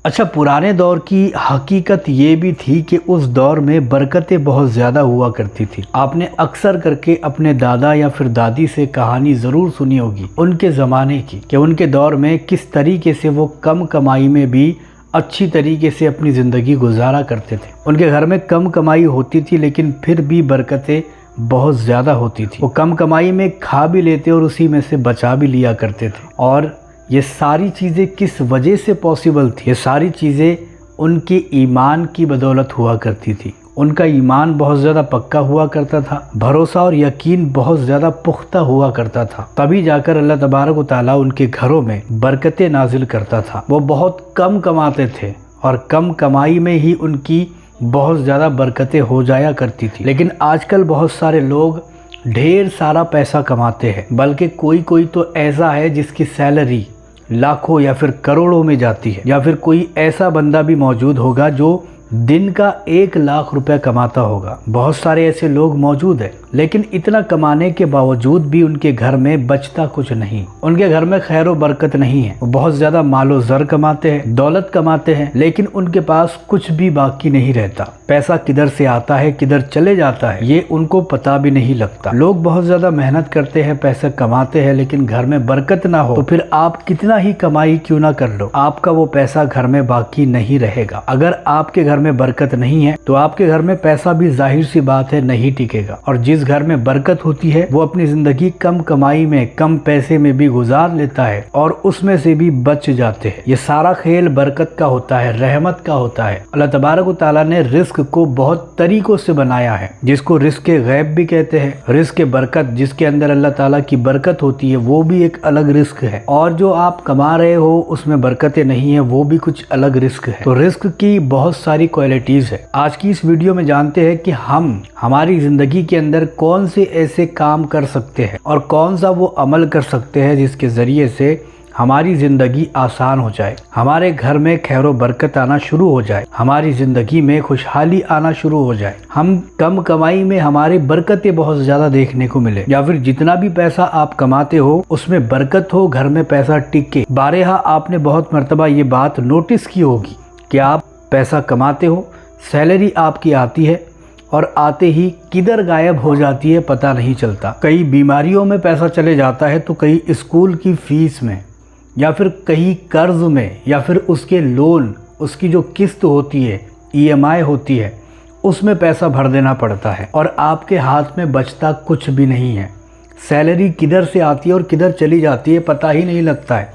اچھا، پرانے دور کی حقیقت یہ بھی تھی کہ اس دور میں برکتیں بہت زیادہ ہوا کرتی تھی۔ آپ نے اکثر کر کے اپنے دادا یا پھر دادی سے کہانی ضرور سنی ہوگی ان کے زمانے کی، کہ ان کے دور میں کس طریقے سے وہ کم کمائی میں بھی اچھی طریقے سے اپنی زندگی گزارا کرتے تھے۔ ان کے گھر میں کم کمائی ہوتی تھی لیکن پھر بھی برکتیں بہت زیادہ ہوتی تھی۔ وہ کم کمائی میں کھا بھی لیتے اور اسی میں سے بچا بھی لیا کرتے تھے۔ اور یہ ساری چیزیں کس وجہ سے پاسبل تھی؟ یہ ساری چیزیں ان کے ایمان کی بدولت ہوا کرتی تھی۔ ان کا ایمان بہت زیادہ پکا ہوا کرتا تھا، بھروسہ اور یقین بہت زیادہ پختہ ہوا کرتا تھا، تبھی جا کر اللہ تبارک و تعالیٰ ان کے گھروں میں برکتیں نازل کرتا تھا۔ وہ بہت کم کماتے تھے اور کم کمائی میں ہی ان کی بہت زیادہ برکتیں ہو جایا کرتی تھی۔ لیکن آج کل بہت سارے لوگ ڈھیر سارا پیسہ کماتے ہیں، بلکہ کوئی تو ایسا ہے جس کی سیلری لاکھوں یا پھر کروڑوں میں جاتی ہے، یا پھر کوئی ایسا بندہ بھی موجود ہوگا جو دن کا 1,00,000 روپے کماتا ہوگا۔ بہت سارے ایسے لوگ موجود ہیں، لیکن اتنا کمانے کے باوجود بھی ان کے گھر میں بچتا کچھ نہیں، ان کے گھر میں خیر و برکت نہیں ہے۔ وہ بہت زیادہ مال و زر کماتے ہیں، دولت کماتے ہیں، لیکن ان کے پاس کچھ بھی باقی نہیں رہتا۔ پیسہ کدھر سے آتا ہے کدھر چلے جاتا ہے یہ ان کو پتہ بھی نہیں لگتا۔ لوگ بہت زیادہ محنت کرتے ہیں، پیسہ کماتے ہیں، لیکن گھر میں برکت نہ ہو تو پھر آپ کتنا ہی کمائی کیوں نہ کر لو، آپ کا وہ پیسہ گھر میں باقی نہیں رہے گا۔ اگر آپ کے گھر میں برکت نہیں ہے تو آپ کے گھر میں پیسہ بھی ظاہر سی بات ہے نہیں ٹکے گا۔ اور جس گھر میں برکت ہوتی ہے وہ اپنی زندگی کم کمائی میں، کم پیسے میں بھی گزار لیتا ہے اور اس میں سے بھی بچ جاتے ہیں۔ یہ سارا کھیل برکت کا ہوتا ہے، رحمت کا ہوتا ہے۔ اللہ تبارک و تعالیٰ نے رزق کو بہت طریقوں سے بنایا ہے، جس کو رزق غیب بھی کہتے ہیں۔ رزق برکت جس کے اندر اللہ تعالیٰ کی برکت ہوتی ہے وہ بھی ایک الگ رزق ہے، اور جو آپ کما رہے ہو اس میں برکتیں نہیں ہیں وہ بھی کچھ الگ رزق ہے۔ تو رزق کی بہت ساری کوالٹیز ہے۔ آج کی اس ویڈیو میں جانتے ہیں کہ ہم ہماری زندگی کے اندر کون سے ایسے کام کر سکتے ہیں اور کون سا وہ عمل کر سکتے ہیں جس کے ذریعے سے ہماری زندگی آسان ہو جائے، ہمارے گھر میں خیر و برکت آنا شروع ہو جائے، ہماری زندگی میں خوشحالی آنا شروع ہو جائے، ہم کم کمائی میں ہمارے برکتیں بہت زیادہ دیکھنے کو ملے، یا پھر جتنا بھی پیسہ آپ کماتے ہو اس میں برکت ہو، گھر میں پیسہ ٹکے۔ بارہا آپ نے بہت مرتبہ یہ بات نوٹس کی ہوگی کہ آپ پیسہ کماتے ہو، سیلری آپ کی آتی ہے اور آتے ہی کدھر غائب ہو جاتی ہے پتہ نہیں چلتا۔ کئی بیماریوں میں پیسہ چلے جاتا ہے، تو کئی اسکول کی فیس میں، یا پھر کہیں قرض میں، یا پھر اس کے لون، اس کی جو قسط ہوتی ہے، EMI ہوتی ہے، اس میں پیسہ بھر دینا پڑتا ہے اور آپ کے ہاتھ میں بچتا کچھ بھی نہیں ہے۔ سیلری کدھر سے آتی ہے اور کدھر چلی جاتی ہے پتہ ہی نہیں لگتا ہے،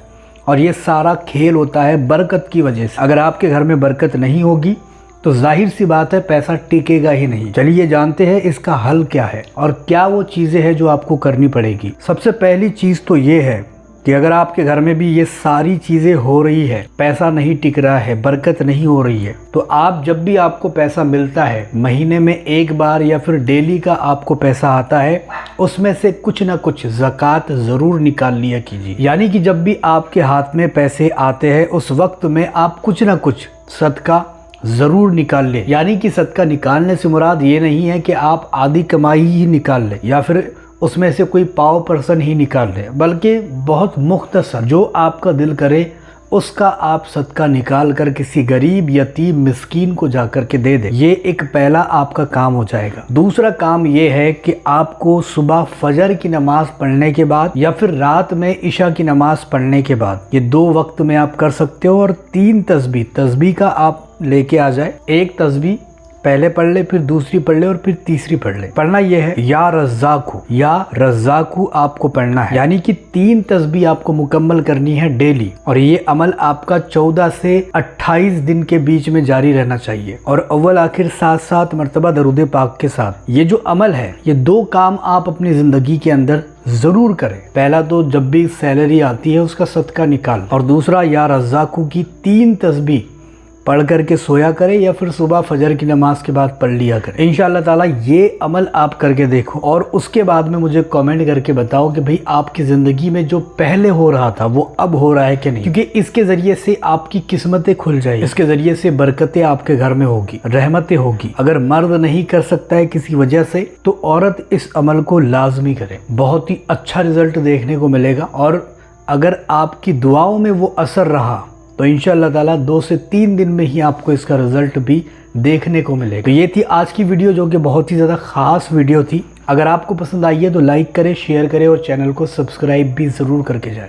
اور یہ سارا کھیل ہوتا ہے برکت کی وجہ سے۔ اگر آپ کے گھر میں برکت نہیں ہوگی تو ظاہر سی بات ہے پیسہ ٹکے گا ہی نہیں۔ چلیے جانتے ہیں اس کا حل کیا ہے اور کیا وہ چیزیں ہیں جو آپ کو کرنی پڑے گی۔ سب سے پہلی چیز تو یہ ہے کہ اگر آپ کے گھر میں بھی یہ ساری چیزیں ہو رہی ہے، پیسہ نہیں ٹک رہا ہے، برکت نہیں ہو رہی ہے، تو آپ جب بھی آپ کو پیسہ ملتا ہے، مہینے میں ایک بار یا پھر ڈیلی کا آپ کو پیسہ آتا ہے، اس میں سے کچھ نہ کچھ زکوٰۃ ضرور نکال لیا کیجیے۔ یعنی کہ جب بھی آپ کے ہاتھ میں پیسے آتے ہیں اس وقت میں آپ کچھ نہ کچھ صدقہ ضرور نکال لیں۔ یعنی کہ صدقہ نکالنے سے مراد یہ نہیں ہے کہ آپ آدھی کمائی ہی نکال لیں یا پھر اس میں سے کوئی 5% ہی نکال لیں، بلکہ بہت مختصر جو آپ کا دل کرے اس کا آپ صدقہ نکال کر کسی غریب، یتیم، مسکین کو جا کر کے دے دیں۔ یہ ایک پہلا آپ کا کام ہو جائے گا۔ دوسرا کام یہ ہے کہ آپ کو صبح فجر کی نماز پڑھنے کے بعد یا پھر رات میں عشاء کی نماز پڑھنے کے بعد، یہ 2 وقت میں آپ کر سکتے ہو، اور 3 تسبیح کا آپ لے کے آ جائے۔ ایک تسبیح پہلے پڑھ لے، پھر دوسری پڑھ لے، اور پھر تیسری پڑھ لے۔ پڑھنا یہ ہے یا رزاقو، یا رزاقو آپ کو پڑھنا ہے، یعنی کہ 3 تسبیح آپ کو مکمل کرنی ہے ڈیلی، اور یہ عمل آپ کا 14 سے 28 دن کے بیچ میں جاری رہنا چاہیے، اور اول آخر 7 مرتبہ درود پاک کے ساتھ۔ یہ جو عمل ہے، یہ 2 کام آپ اپنی زندگی کے اندر ضرور کریں۔ پہلا تو جب بھی سیلری آتی ہے اس کا صدقہ نکال، اور دوسرا یا رزاقو کی 3 تسبیح پڑھ کر کے سویا کرے یا پھر صبح فجر کی نماز کے بعد پڑھ لیا کرے۔ انشاءاللہ تعالیٰ یہ عمل آپ کر کے دیکھو، اور اس کے بعد میں مجھے کامنٹ کر کے بتاؤ کہ بھئی آپ کی زندگی میں جو پہلے ہو رہا تھا وہ اب ہو رہا ہے کہ نہیں، کیونکہ اس کے ذریعے سے آپ کی قسمتیں کھل جائیں، اس کے ذریعے سے برکتیں آپ کے گھر میں ہوگی، رحمتیں ہوگی۔ اگر مرد نہیں کر سکتا ہے کسی وجہ سے تو عورت اس عمل کو لازمی کرے، بہت ہی اچھا رزلٹ دیکھنے کو ملے گا۔ اور اگر آپ کی دعاؤں میں وہ اثر رہا تو انشاءاللہ تعالیٰ 2 سے 3 دن میں ہی آپ کو اس کا رزلٹ بھی دیکھنے کو ملے گا۔ تو یہ تھی آج کی ویڈیو، جو کہ بہت ہی زیادہ خاص ویڈیو تھی۔ اگر آپ کو پسند آئی ہے تو لائک کریں، شیئر کریں اور چینل کو سبسکرائب بھی ضرور کر کے جائیں۔